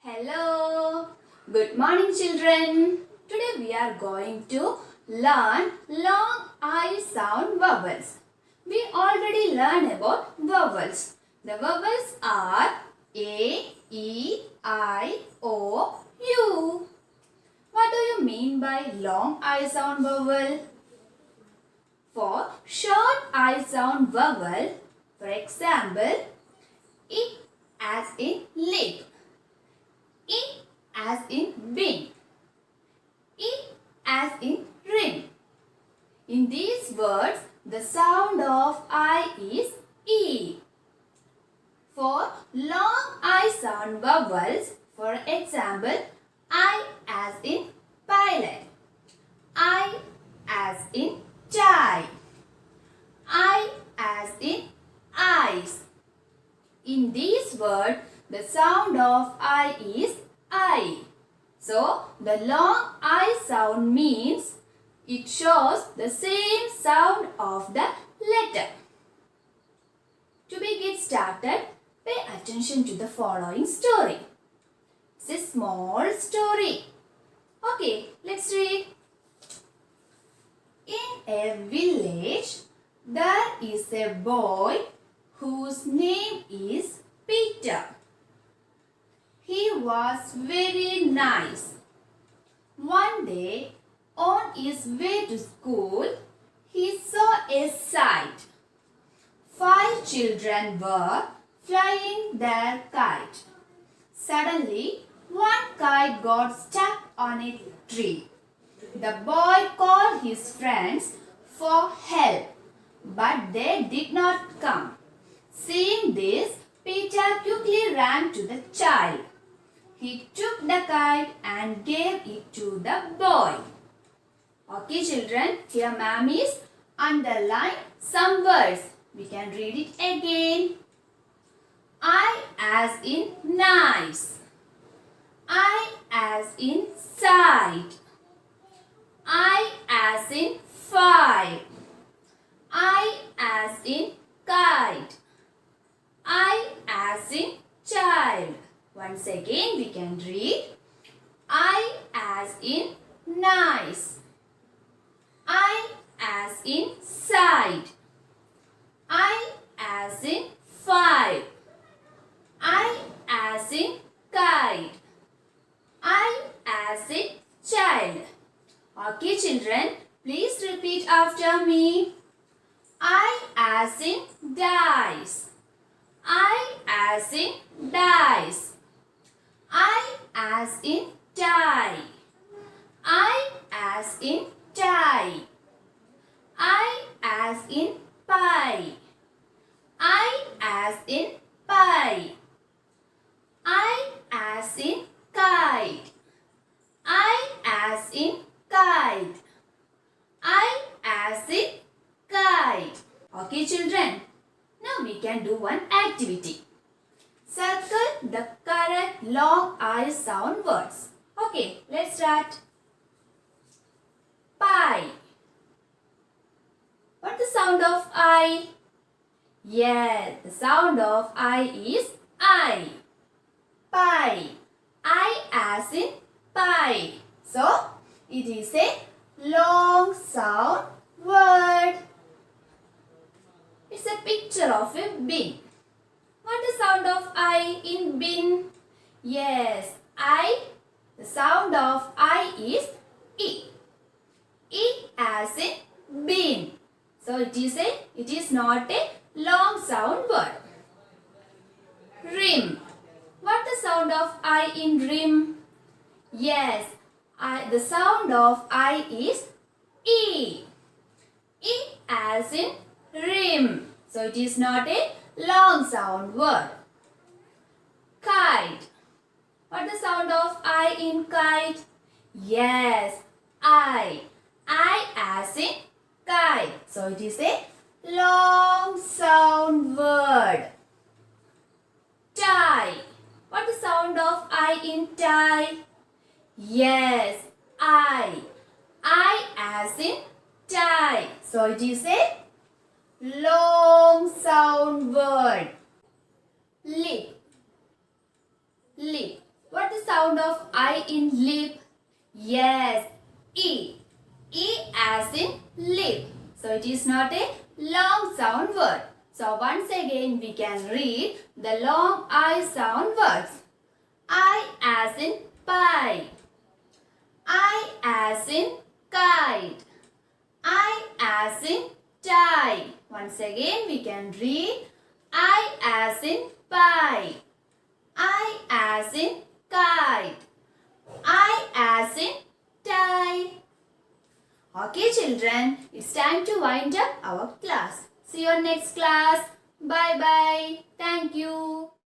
Hello. Good morning, children. Today we are going to learn long I sound vowels. We already learned about vowels. The vowels are A, E, I, O, U. What do you mean by long I sound vowel? For short I sound vowel, for example, I as in lip, I as in bin, I as in rim. In these words, the sound of I is E. For long I sound vowels, for example, I as in pilot, I as in tie, I as in eyes. In these words, the sound of I is I. So, the long I sound means it shows the same sound of the letter. To get started, pay attention to the following story. It's a small story. Okay, let's read. In a village, there is a boy whose name is Peter. He was very nice. One day, on his way to school, he saw a sight. 5 children were flying their kite. Suddenly, one kite got stuck on a tree. The boy called his friends for help, but they did not come. Seeing this, Peter quickly ran to the child. He took the kite and gave it to the boy. Okay, children, here ma'am is underline some words. We can read it again. I as in nice. I as in side. I as in 5. I as in kite. I as in child. Once again we can read. I as in nice. I as in side. I as in 5. I as in kite. I as in child. Okay, children, please repeat after me. I as in dice. I as in dice. I as in tie. I as in tie. I as in pie. I as in pie. I as in kite. I as in kite. I as in kite. Okay, children. Now we can do one activity. Circle the correct long I sound words. Okay, let's start. Pie. What's the sound of I? Yes, the sound of I is I. Pie. I as in pie. So, it is a long sound word. It's a picture of a bin. What is the sound of I in bin? Yes, I. The sound of I is I. I as in bin. So it is not a long sound word. Rim. What the sound of I in rim? Yes, the sound of I is E. E as in rim. So it is not a long sound word. Kite. What the sound of I in kite? Yes, I. I as in kite. So it is a long sound word. Tie. What the sound of I in tie? Yes, I. I as in tie. So it is a long sound word. Lip. Lip. What is the sound of I in lip? Yes, E. E as in lip. So it is not a long sound word. So once again we can read the long I sound words. I as in pie. I as in kite. I as in tie. Once again we can read I as in pie. I as in kite. I as in tie. Okay children, it's time to wind up our class. See you next class. Bye bye. Thank you.